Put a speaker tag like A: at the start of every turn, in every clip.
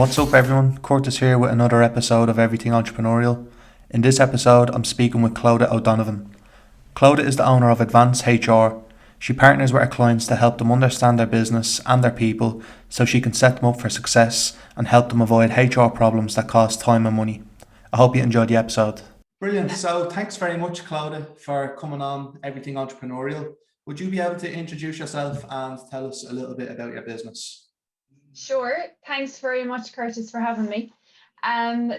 A: What's up, everyone? Curtis here with another episode of Everything Entrepreneurial. In this episode, I'm speaking with Clodagh O'Donovan. Clodagh is the owner of AdvanceHR. She partners with her clients to help them understand their business and their people so she can set them up for success and help them avoid HR problems that cost time and money. I hope you enjoyed the episode. Brilliant. So thanks very much, Clodagh, for coming on Everything Entrepreneurial. Would you be able to introduce yourself and tell us a little bit about your business?
B: Sure. Thanks very much, Curtis, for having me.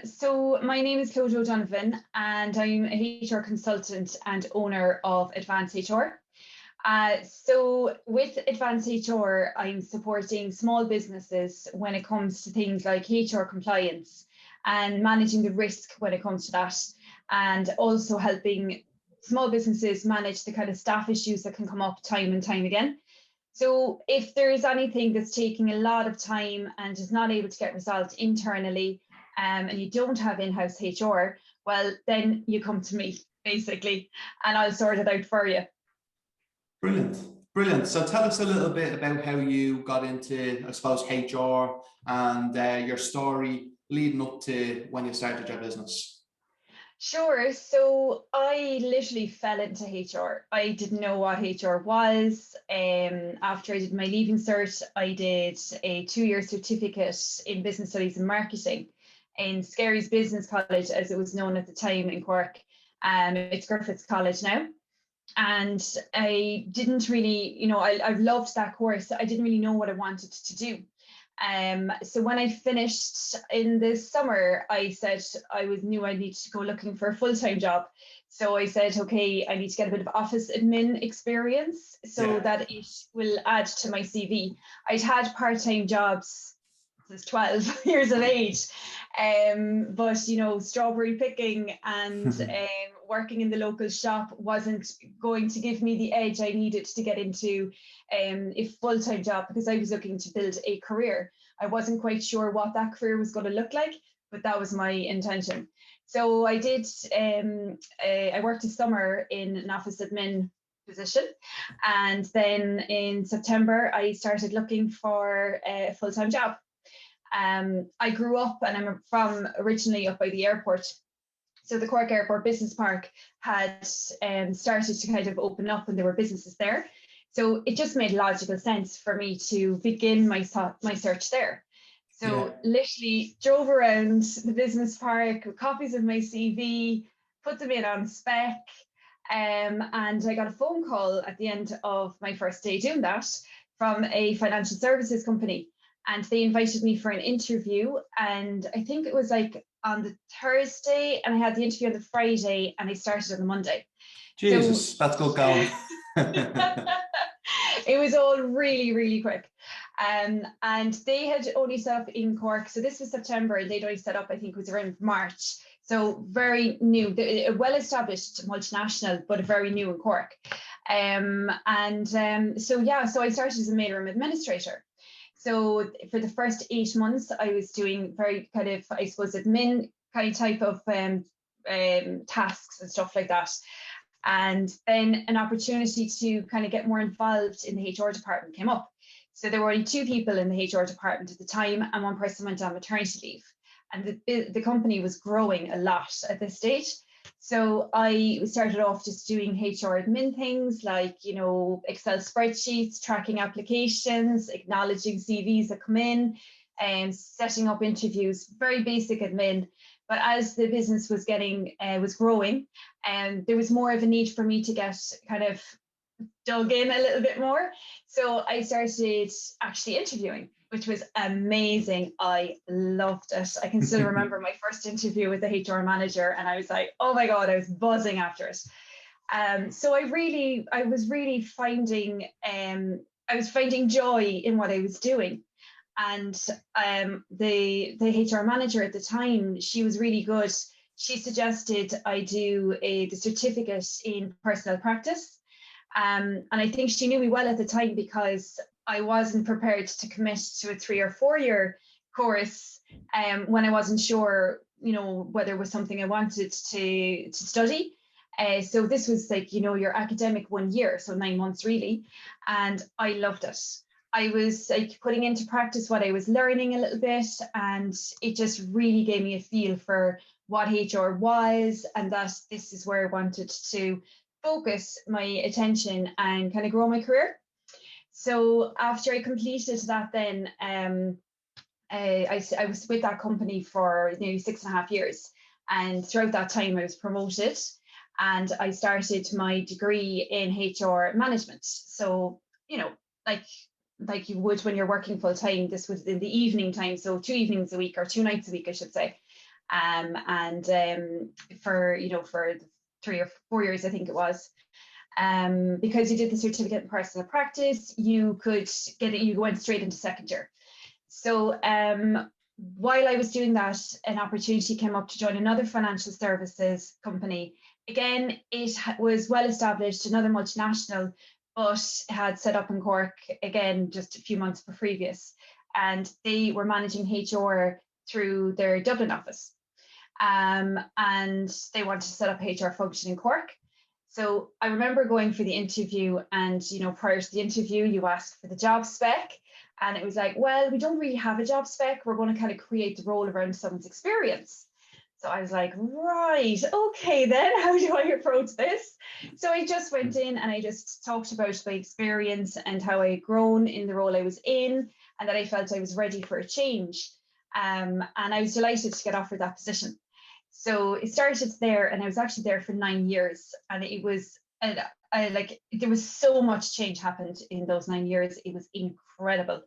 B: So my name is Clodagh O'Donovan, and I'm a HR consultant and owner of AdvanceHR. So with AdvanceHR, I'm supporting small businesses when it comes to things like HR compliance and managing the risk when it comes to that, and also helping small businesses manage the kind of staff issues that can come up time and time again. So if there is anything that's taking a lot of time and is not able to get resolved internally, and you don't have in-house HR, well, then you come to me, basically, and I'll sort it out for you.
A: Brilliant. Brilliant. So tell us a little bit about how you got into, I suppose, HR and your story leading up to when you started your business.
B: Sure. So I literally fell into HR. I didn't know what HR was. After I did my leaving cert, I did a 2-year certificate in business studies and marketing in Skerry's Business College, as it was known at the time in Cork. It's Griffiths College now. And I didn't really, I've loved that course. I didn't really know what I wanted to do. So when I finished in the summer, I said knew I needed to go looking for a full-time job. So I said, okay, I need to get a bit of office admin experience so that it will add to my CV. I'd had part-time jobs since 12 years of age, but strawberry picking and working in the local shop wasn't going to give me the edge I needed to get into a full-time job, because I was looking to build a career. I wasn't quite sure what that career was going to look like, but that was my intention. So I did, I worked a summer in an office admin position, and then in September I started looking for a full-time job. I grew up, and I'm from originally up by the airport. So the Cork Airport Business Park had started to kind of open up, and there were businesses there. So it just made logical sense for me to begin my search there. So literally drove around the business park with copies of my CV, put them in on spec, and I got a phone call at the end of my first day doing that from a financial services company. And they invited me for an interview, and I think it was like on the Thursday, and I had the interview on the Friday, and I started on the Monday.
A: Jesus, that's good going.
B: It was all really, really quick. And they had only set up in Cork. So this was September, and they'd only set up, I think it was around March. So very new, a well-established multinational, but very new in Cork. So I started as a mailroom administrator. So for the first 8 months, I was doing very kind of, I suppose, admin kind of type of tasks and stuff like that. And then an opportunity to kind of get more involved in the HR department came up. So there were only 2 people in the HR department at the time, and one person went on maternity leave. And the company was growing a lot at this stage. So I started off just doing HR admin things like, Excel spreadsheets, tracking applications, acknowledging CVs that come in, and setting up interviews, very basic admin. But as the business was growing, there was more of a need for me to get kind of dug in a little bit more. So I started actually interviewing, which was amazing. I loved it. I can still remember my first interview with the HR manager, and I was like, oh my God, I was buzzing after it. So I was really finding joy in what I was doing. And the HR manager at the time, she was really good. She suggested I do the certificate in personal practice. And I think she knew me well at the time, because I wasn't prepared to commit to a 3 or 4 year course when I wasn't sure, whether it was something I wanted to study. So this was like, your academic 1 year, so 9 months really. And I loved it. I was like putting into practice what I was learning a little bit, and it just really gave me a feel for what HR was, and that this is where I wanted to focus my attention and kind of grow my career. So after I completed that, then I was with that company for nearly 6.5 years, and throughout that time I was promoted, and I started my degree in HR management. So like like you would when you're working full time, this was in the evening time, so 2 evenings a week, or 2 nights a week, I should say. And for 3 or 4 years, I think it was. Because you did the certificate in personal practice, you could get it, you went straight into second year. So while I was doing that, an opportunity came up to join another financial services company. Again, it was well established, another multinational, but had set up in Cork, again, just a few months previous. And they were managing HR through their Dublin office. And they wanted to set up HR function in Cork. So I remember going for the interview, and prior to the interview, you asked for the job spec, and it was like, well, we don't really have a job spec. We're going to kind of create the role around someone's experience. So I was like, right, okay, then how do I approach this? So I just went in and I just talked about my experience and how I had grown in the role I was in, and that I felt I was ready for a change. And I was delighted to get offered that position. So it started there, and I was actually there for 9 years, and it was there was so much change happened in those 9 years. It was incredible.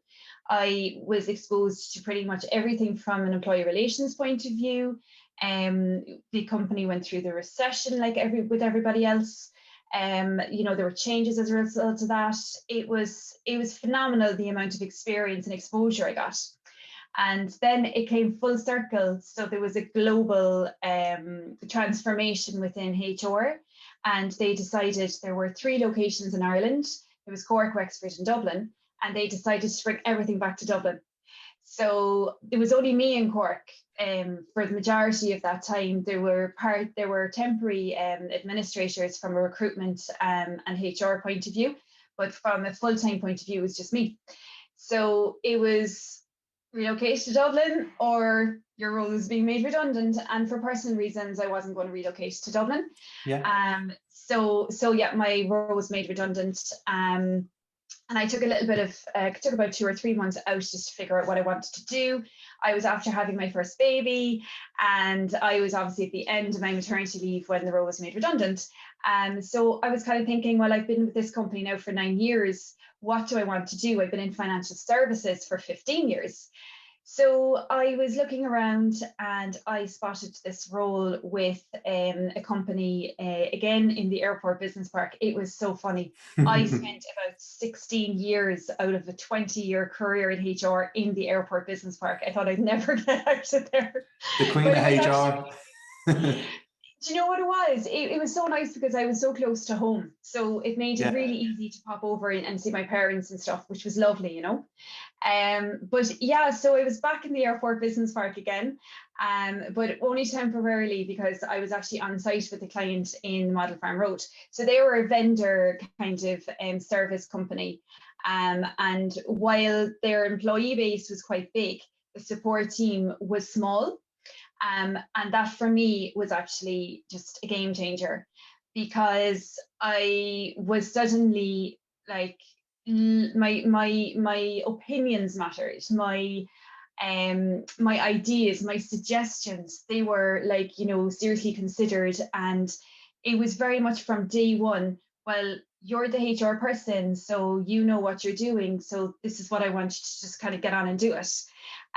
B: I was exposed to pretty much everything from an employee relations point of view. The company went through the recession with everybody else. There were changes as a result of that. It was phenomenal, the amount of experience and exposure I got. And then it came full circle. So there was a global transformation within HR, and they decided there were 3 locations in Ireland. It was Cork, Wexford, and Dublin, and they decided to bring everything back to Dublin. So it was only me in Cork for the majority of that time. There were temporary administrators from a recruitment and HR point of view, but from a full-time point of view, it was just me. So it was relocate to Dublin, or your role is being made redundant. And for personal reasons, I wasn't going to relocate to Dublin.
A: Yeah.
B: So yeah, my role was made redundant. And I took a little bit of, took about 2 or 3 months out just to figure out what I wanted to do. I was after having my first baby, and I was obviously at the end of my maternity leave when the role was made redundant. So I was kind of thinking, well, I've been with this company now for 9 years. What do I want to do? I've been in financial services for 15 years. So I was looking around, and I spotted this role with a company, again, in the airport business park. It was so funny. I spent about 16 years out of a 20-year career in HR in the airport business park. I thought I'd never get out of there.
A: The queen of HR.
B: Do you know what it was? It was so nice because I was so close to home. So it made it really easy to pop over and see my parents and stuff, which was lovely, But yeah, so I was back in the airport business park again, but only temporarily, because I was actually on site with the client in Model Farm Road. So they were a vendor kind of service company. And while their employee base was quite big, the support team was small. And that for me was actually just a game changer, because I was suddenly like, my opinions mattered, my ideas, my suggestions, they were seriously considered. And it was very much from day one, well, you're the HR person, so you know what you're doing, so this is what I want you to just kind of get on and do it.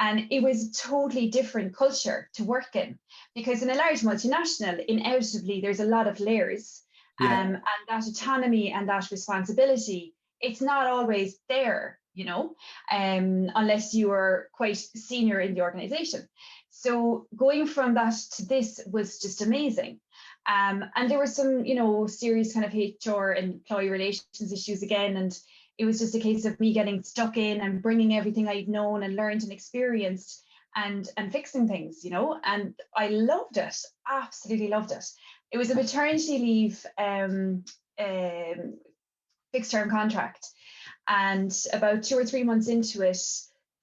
B: And it was a totally different culture to work in, because in a large multinational, inevitably there's a lot of layers, and that autonomy and that responsibility, it's not always there, unless you are quite senior in the organization. So going from that to this was just amazing. And there were some, serious kind of HR and employee relations issues again. And it was just a case of me getting stuck in and bringing everything I'd known and learned and experienced and fixing things, and I loved it, absolutely loved it. It was a maternity leave fixed term contract. And about 2 or 3 months into it,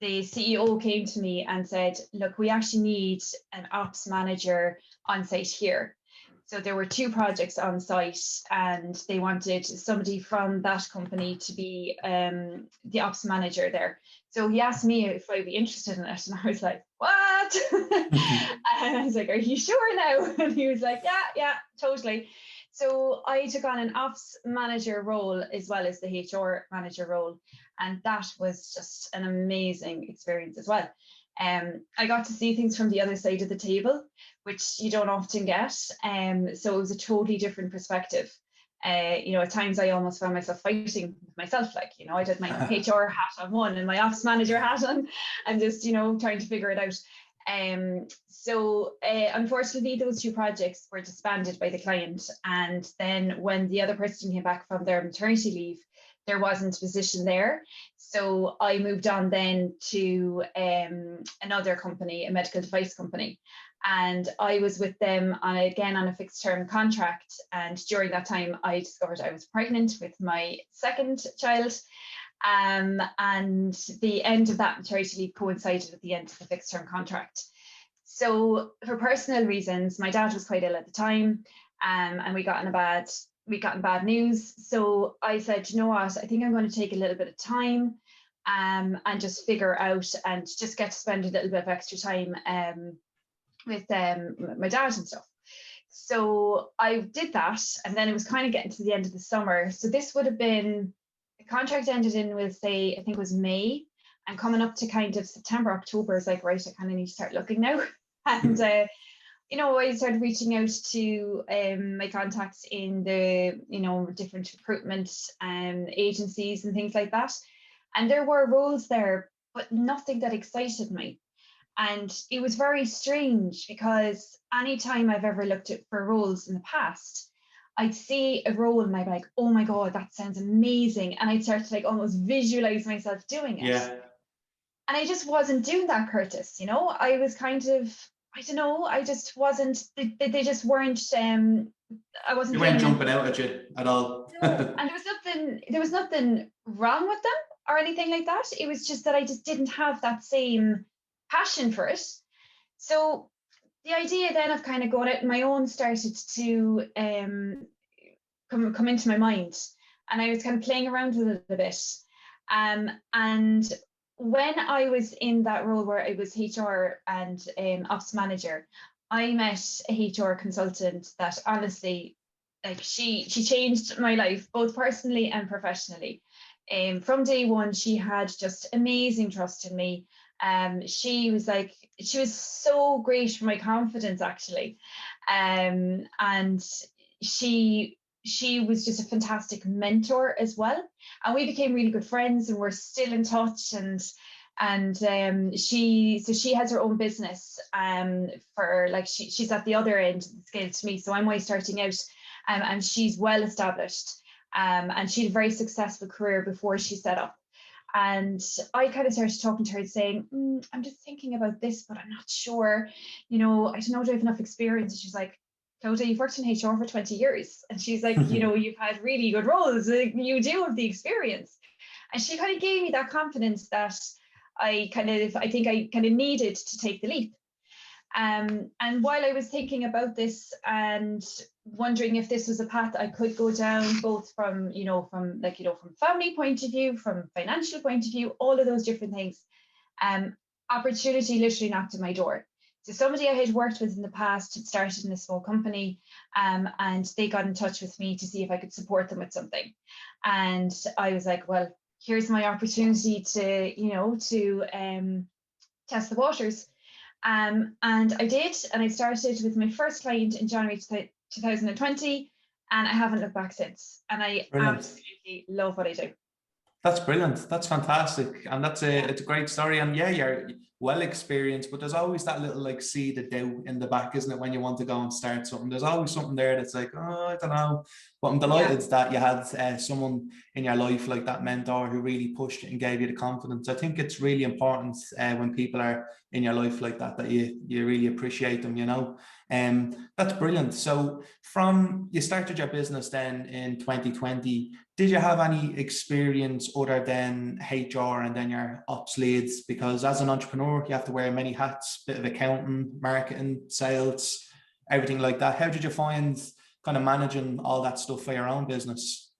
B: the CEO came to me and said, look, we actually need an ops manager on site here. So there were 2 projects on site and they wanted somebody from that company to be the ops manager there. So he asked me if I'd be interested in it. And I was like, what? And I was like, are you sure now? And he was like, yeah, totally. So I took on an ops manager role as well as the HR manager role. And that was just an amazing experience as well. I got to see things from the other side of the table, which you don't often get. So it was a totally different perspective. At times I almost found myself fighting with myself, like, I did my HR hat on one and my ops manager hat on, and just, trying to figure it out. So unfortunately, those 2 projects were disbanded by the client. And then when the other person came back from their maternity leave, there wasn't a position there. So I moved on then to another company, a medical device company. And I was with them on a fixed term contract. And during that time, I discovered I was pregnant with my second child. And the end of that maternity leave coincided with the end of the fixed term contract. So for personal reasons, my dad was quite ill at the time, and we got bad news. So I said, you know what, I think I'm going to take a little bit of time and just figure out and just get to spend a little bit of extra time with my dad and stuff. So I did that, and then it was kind of getting to the end of the summer. So this would have been, the contract ended in, we'll say, I think it was May, and coming up to kind of September, October, is like, right, I kind of need to start looking now. And I started reaching out to my contacts in the, different recruitment agencies and things like that. And there were roles there, but nothing that excited me. And it was very strange because anytime I've ever looked at for roles in the past, I'd see a role and I'd be like, oh my God, that sounds amazing. And I'd start to like almost visualize myself doing it.
A: Yeah.
B: And I just wasn't doing that, Curtis. I was kind of, I don't know, I just wasn't, they just weren't, I wasn't.
A: They weren't jumping out at you at all.
B: No, and there was nothing wrong with them or anything like that. It was just that I just didn't have that same passion for it. So the idea then of kind of going out on my own started to come into my mind, and I was kind of playing around with it a bit. And when I was in that role where I was HR and ops manager, I met a HR consultant that honestly, like she changed my life, both personally and professionally. From day one, she had just amazing trust in me. She was so great for my confidence, actually. And she was just a fantastic mentor as well. And we became really good friends, and we're still in touch. And she has her own business for like she's at the other end of the scale to me. So I'm way starting out, and she's well established. And she had a very successful career before she set up. And I kind of started talking to her and saying, I'm just thinking about this, but I'm not sure. I don't know, do I have enough experience? And she's like, Clodagh, you've worked in HR for 20 years. And she's like, you've had really good roles. You do have the experience. And she kind of gave me that confidence that I think I kind of needed to take the leap. And while I was thinking about this and wondering if this was a path I could go down, both from family point of view, from financial point of view, all of those different things, opportunity literally knocked on my door. So somebody I had worked with in the past had started in a small company, and they got in touch with me to see if I could support them with something. And I was like, well, here's my opportunity to test the waters. And I did, and I started with my first client in January 2020, and I haven't looked back since. And I absolutely love what I do.
A: That's brilliant. That's fantastic, and it's a great story. And yeah, well experienced, but there's always that little like seed of doubt in the back, isn't it, when you want to go and start something? There's always something there that's like, oh, I don't know. But I'm
B: Yeah.
A: delighted that you had someone in your life like that mentor who really pushed it and gave you the confidence. I think it's really important when people are in your life like that, that you really appreciate them, you know. That's brilliant. So from you started your business then in 2020, did you have any experience other than HR and then your ops leads? Because as an entrepreneur, you have to wear many hats, bit of accounting, marketing, sales, everything like that. How did you find kind of managing all that stuff for your own business?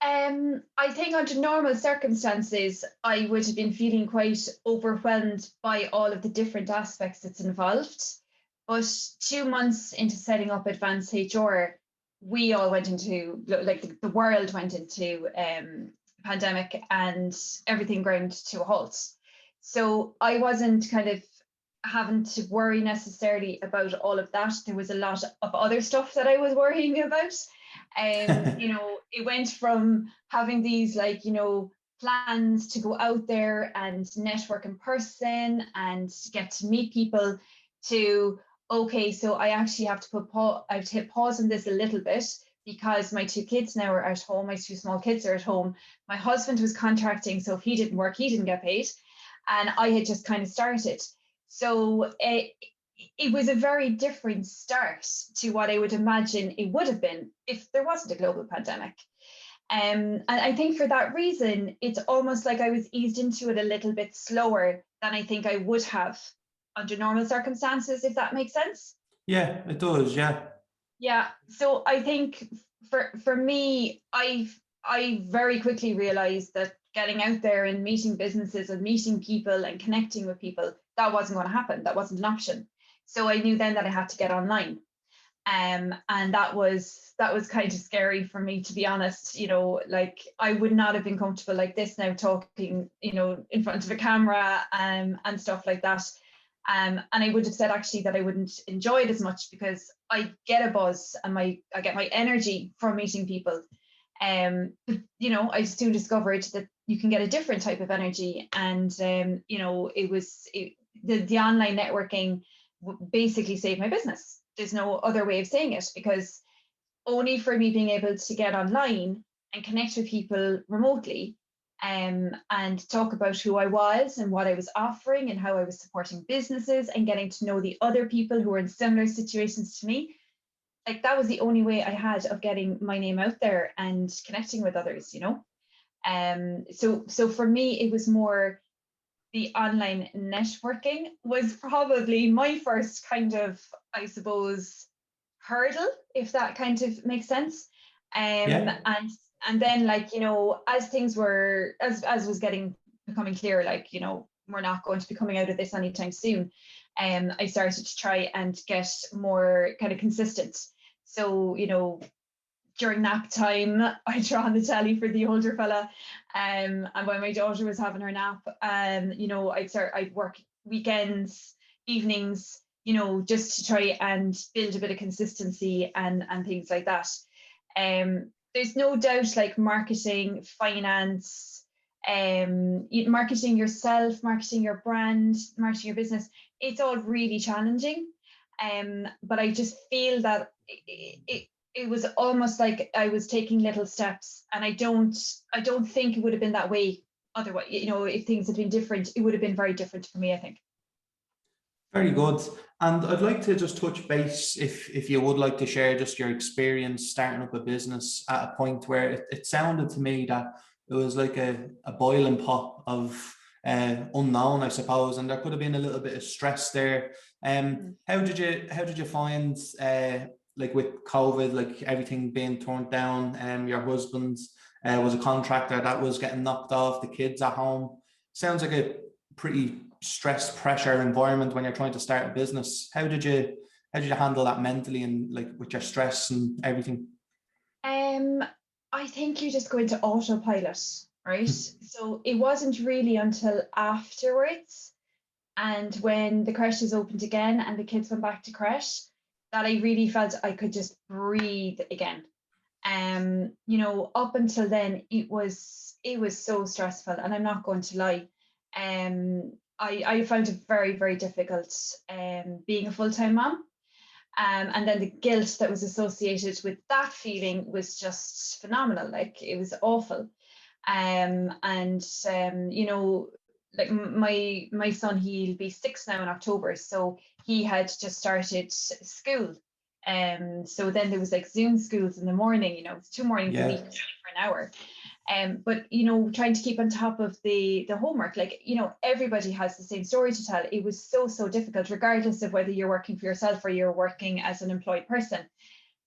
B: I think under normal circumstances, I would have been feeling quite overwhelmed by all of the different aspects that's involved. But 2 months into setting up Advanced HR, we all went into, like the world went into pandemic and everything ground to a halt. So I wasn't kind of having to worry necessarily about all of that. There was a lot of other stuff that I was worrying about. It went from having these plans to go out there and network in person and get to meet people to, okay, so I actually have to I have to hit pause on this a little bit because my two kids now are at home. My two small kids are at home. My husband was contracting, so if he didn't work, he didn't get paid. And I had just kind of started. So it was a very different start to what I would imagine it would have been if there wasn't a global pandemic. And I think for that reason, it's almost like I was eased into it a little bit slower than I think I would have under normal circumstances, if that makes sense.
A: Yeah, it does. Yeah.
B: Yeah. So I think for me, I very quickly realized that getting out there and meeting businesses and meeting people and connecting with people, that wasn't going to happen. That wasn't an option. So I knew then that I had to get online. And that was kind of scary for me, to be honest. Like I would not have been comfortable like this now talking, in front of a camera and stuff like that. And I would have said actually that I wouldn't enjoy it as much because I get a buzz and I get my energy from meeting people. But, I soon discovered that you can get a different type of energy. And, the online networking basically saved my business. There's no other way of saying it, because only for me being able to get online and connect with people remotely and talk about who I was and what I was offering and how I was supporting businesses and getting to know the other people who were in similar situations to me. Like that was the only way I had of getting my name out there and connecting with others. So for me, it was more the online networking was probably my first kind of, I suppose, hurdle, if that kind of makes sense.
A: Yeah.
B: And then as things were as was becoming clear, we're not going to be coming out of this anytime soon. I started to try and get more kind of consistent. So, during nap time, I draw on the telly for the older fella. And when my daughter was having her nap, I'd work weekends, evenings, just to try and build a bit of consistency and things like that. There's no doubt like marketing, finance, marketing yourself, marketing your brand, marketing your business, it's all really challenging. But I just feel that it was almost like I was taking little steps, and I don't think it would have been that way otherwise. If things had been different, it would have been very different for me, I think.
A: Very good. And I'd like to just touch base, if you would like to share just your experience starting up a business at a point where it sounded to me that it was like a boiling pot of unknown, I suppose, and there could have been a little bit of stress there. How did you find like with COVID, like everything being torn down, your husband was a contractor that was getting knocked off, the kids at home. Sounds like a pretty stress pressure environment when you're trying to start a business. How did you handle that mentally and like with your stress and everything?
B: I think you just go into autopilot, right? So it wasn't really until afterwards, and when the creches opened again and the kids went back to creche, that I really felt I could just breathe again. Up until then it was so stressful, and I'm not going to lie. I found it very, very difficult being a full-time mom. And then the guilt that was associated with that feeling was just phenomenal. Like, it was awful. You know, like my son, he'll be 6 now in October, so he had just started school. So then there was like Zoom schools in the morning, you know, it's 2 mornings a week
A: Yeah.
B: for an hour. But you know, trying to keep on top of the homework, like, you know, everybody has the same story to tell. It was so difficult, regardless of whether you're working for yourself or you're working as an employed person.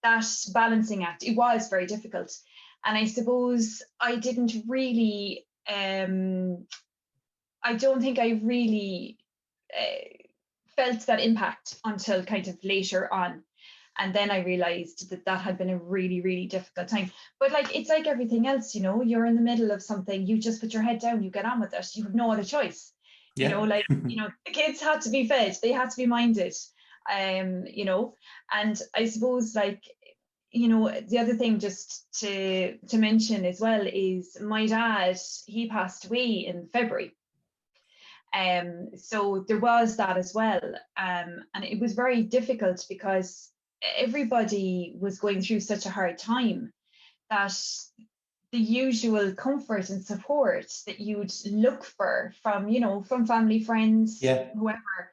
B: That balancing act, it was very difficult. And I suppose I didn't really, I don't think I really felt that impact until kind of later on. And then I realized that that had been a really, really difficult time. But like, it's like everything else, you know, you're in the middle of something, you just put your head down, you get on with it. You have no other choice. You know,
A: Yeah.
B: like, you know, the kids had to be fed, they had to be minded, you know. And I suppose, like, you know, the other thing just to mention as well is my dad, he passed away in February. So there was that as well. And it was very difficult because everybody was going through such a hard time that the usual comfort and support that you'd look for from, you know, from family, friends,
A: Yeah.
B: whoever,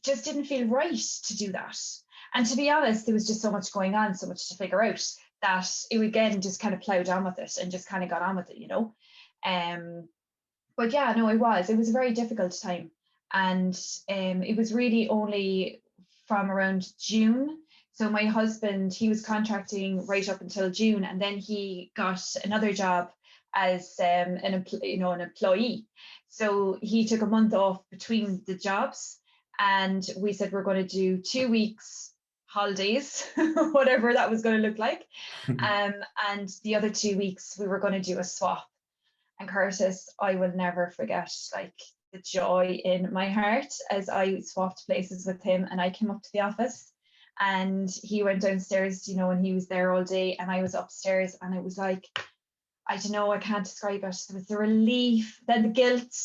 B: just didn't feel right to do that. And to be honest, there was just so much going on, so much to figure out, that it again just kind of plowed on with it and just kind of got on with it, you know. Um, but yeah, no, it was a very difficult time. And it was really only from around June. So my husband, he was contracting right up until June, and then he got another job as you know, an employee. So he took a month off between the jobs, and we said we're going to do 2 weeks holidays, whatever that was going to look like. And the other 2 weeks we were going to do a swap. And Curtis, I will never forget, like, the joy in my heart as I swapped places with him, and I came up to the office and he went downstairs, you know, and he was there all day and I was upstairs, and it was like, I don't know, I can't describe it. There was the relief, then the guilt,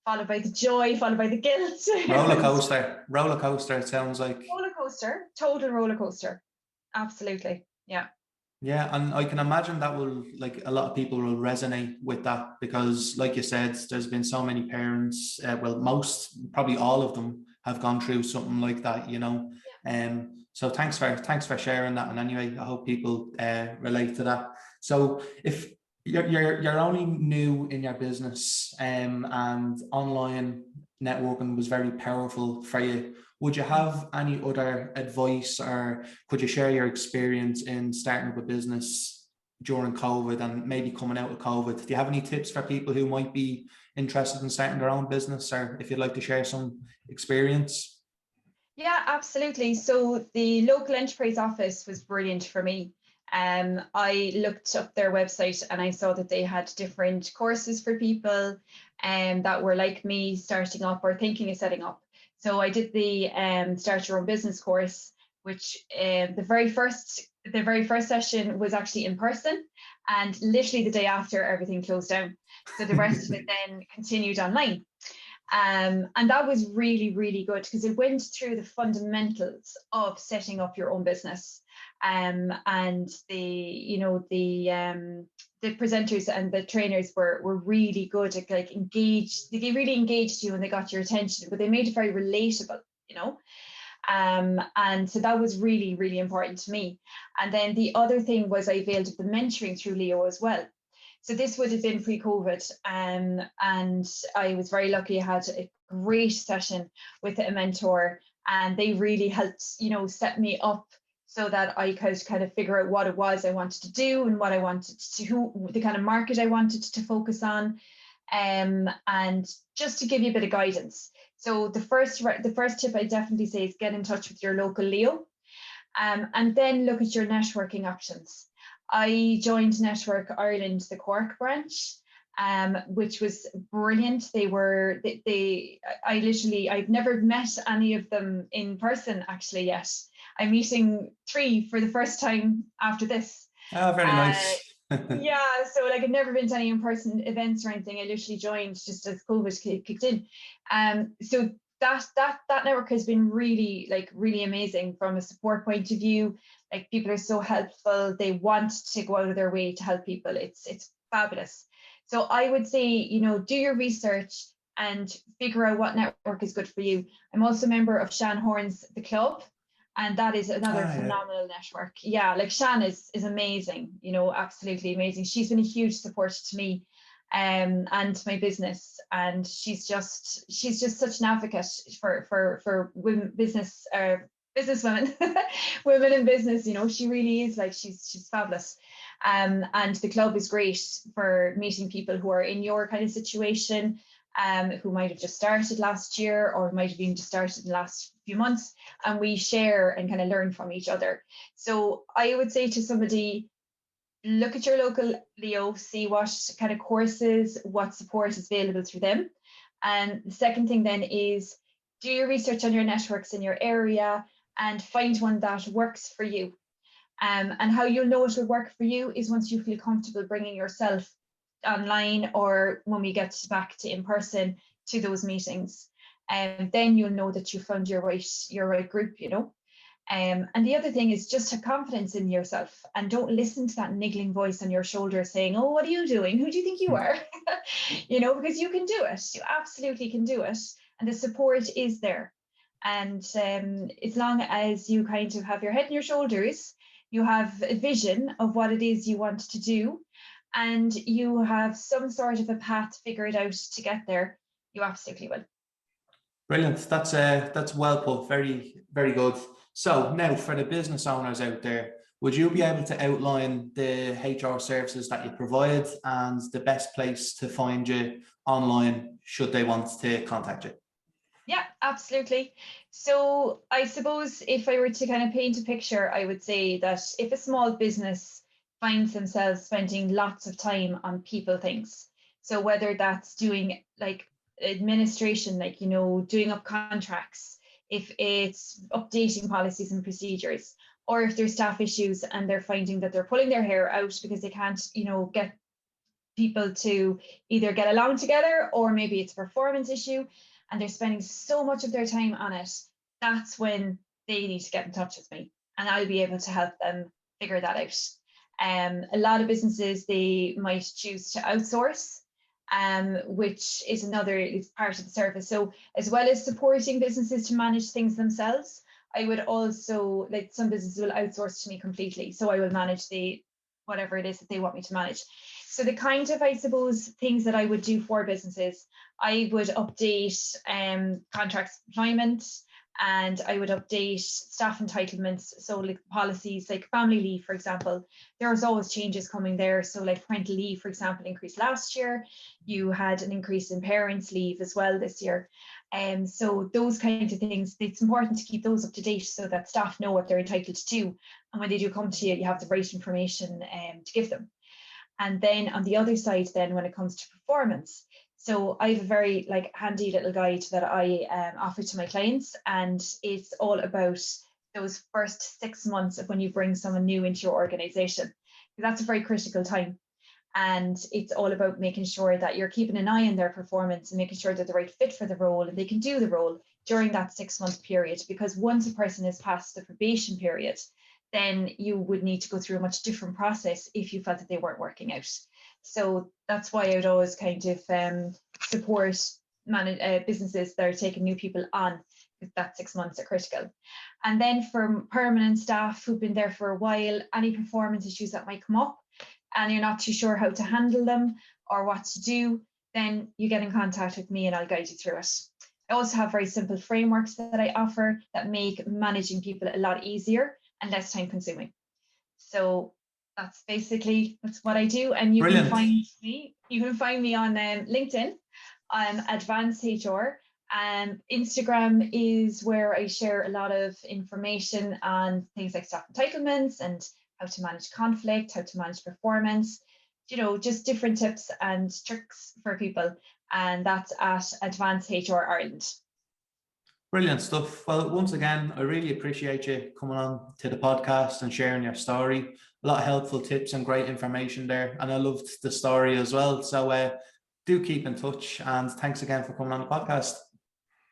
B: followed by the joy, followed by the guilt. It
A: Roller
B: was
A: coaster. Roller coaster, it sounds like.
B: roller coaster, total roller coaster. Absolutely. Yeah.
A: Yeah, and I can imagine that will, like, a lot of people will resonate with that because, like you said, there's been so many parents, well, most, probably all of them have gone through something like that, you know. So thanks for sharing that. And anyway, I hope people relate to that. So if you're only new in your business, and online networking was very powerful for you, would you have any other advice, or could you share your experience in starting up a business during COVID and maybe coming out of COVID? Do you have any tips for people who might be interested in starting their own business, or if you'd like to share some experience?
B: Yeah, absolutely. So the local enterprise office was brilliant for me. I looked up their website and I saw that they had different courses for people that were like me, starting up or thinking of setting up. So I did the Start Your Own Business course, which the very first session was actually in person, and literally the day after, everything closed down. So the rest of it then continued online. And that was really, really good because it went through the fundamentals of setting up your own business. And the presenters and the trainers were really good at, like, they really engaged you and they got your attention, but they made it very relatable, you know. And so that was really, really important to me. And then the other thing was I availed of the mentoring through Leo as well. So this would have been pre-COVID, and I was very lucky. I had a great session with a mentor, and they really helped, you know, set me up so that I could kind of figure out what it was I wanted to do and what I wanted to, the kind of market I wanted to focus on, and just to give you a bit of guidance. So the first tip I definitely say is get in touch with your local Leo, and then look at your networking options. I joined Network Ireland, the Cork branch, which was brilliant. I've never met any of them in person actually yet. I'm meeting 3 for the first time after this.
A: Oh, very
B: Uh,
A: nice.
B: Yeah, so like I've never been to any in-person events or anything. I literally joined just as COVID kicked in. So that network has been really amazing from a support point of view. Like people are so helpful. They want to go out of their way to help people. It's fabulous. So I would say, do your research and figure out what network is good for you. I'm also a member of Shan Horn's The Club, and that is another
A: Yeah.
B: phenomenal network. Yeah, like Shan is amazing, absolutely amazing. She's been a huge support to me and my business, and she's just such an advocate for women business women women in business. She really is, like, she's fabulous. And the club is great for meeting people who are in your kind of situation, who might have just started last year or might have even just started in the last few months, and we share and kind of learn from each other. So I would say to somebody, look at your local Leo, see what kind of courses, what support is available through them. And the second thing then is do your research on your networks in your area and find one that works for you. And how you'll know it will work for you is once you feel comfortable bringing yourself online, or when we get back to in person to those meetings. And then you'll know that you found your right group, and the other thing is just have confidence in yourself and don't listen to that niggling voice on your shoulder saying, oh, what are you doing? Who do you think you are? Because you can do it. You absolutely can do it. And the support is there. And as long as you kind of have your head on your shoulders, you have a vision of what it is you want to do, and you have some sort of a path figured out to get there, you absolutely will.
A: Brilliant. That's well put. Very, very good. So now for the business owners out there, would you be able to outline the HR services that you provide and the best place to find you online should they want to contact you?
B: Yeah, absolutely. So I suppose if I were to kind of paint a picture, I would say that if a small business finds themselves spending lots of time on people things, so whether that's doing like administration, like, doing up contracts, if it's updating policies and procedures, or if there's staff issues and they're finding that they're pulling their hair out because they can't, get people to either get along together, or maybe it's a performance issue and they're spending so much of their time on it, that's when they need to get in touch with me and I'll be able to help them figure that out. A lot of businesses, they might choose to outsource, which is part of the service. So as well as supporting businesses to manage things themselves, I would also, like, some businesses will outsource to me completely. So I will manage whatever it is that they want me to manage. So the kind of, I suppose, things that I would do for businesses, I would update contracts of employment, and I would update staff entitlements. So like policies like family leave, for example, there's always changes coming there. So like parental leave, for example, increased last year. You had an increase in parents' leave as well this year. So those kinds of things, it's important to keep those up to date so that staff know what they're entitled to do. And when they do come to you, you have the right information to give them. And then on the other side, then when it comes to performance, so I have a very handy little guide that I offer to my clients, and it's all about those first 6 months of when you bring someone new into your organization. That's a very critical time. And it's all about making sure that you're keeping an eye on their performance and making sure they're the right fit for the role and they can do the role during that 6-month period. Because once a person is past the probation period, then you would need to go through a much different process if you felt that they weren't working out. So that's why I would always kind of support businesses that are taking new people on, because that 6 months are critical. And then for permanent staff who've been there for a while, any performance issues that might come up and you're not too sure how to handle them or what to do, then you get in contact with me and I'll guide you through it. I also have very simple frameworks that I offer that make managing people a lot easier and less time consuming. So that's what I do. And you
A: Brilliant.
B: You can find me on LinkedIn. I'm AdvanceHR. Instagram is where I share a lot of information on things like staff entitlements and how to manage conflict, how to manage performance, just different tips and tricks for people. And that's at AdvanceHR Ireland.
A: Brilliant stuff. Well, once again, I really appreciate you coming on to the podcast and sharing your story. a lot of helpful tips and great information there. And I loved the story as well. So do keep in touch, and thanks again for coming on the podcast.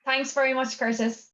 B: Thanks very much, Curtis.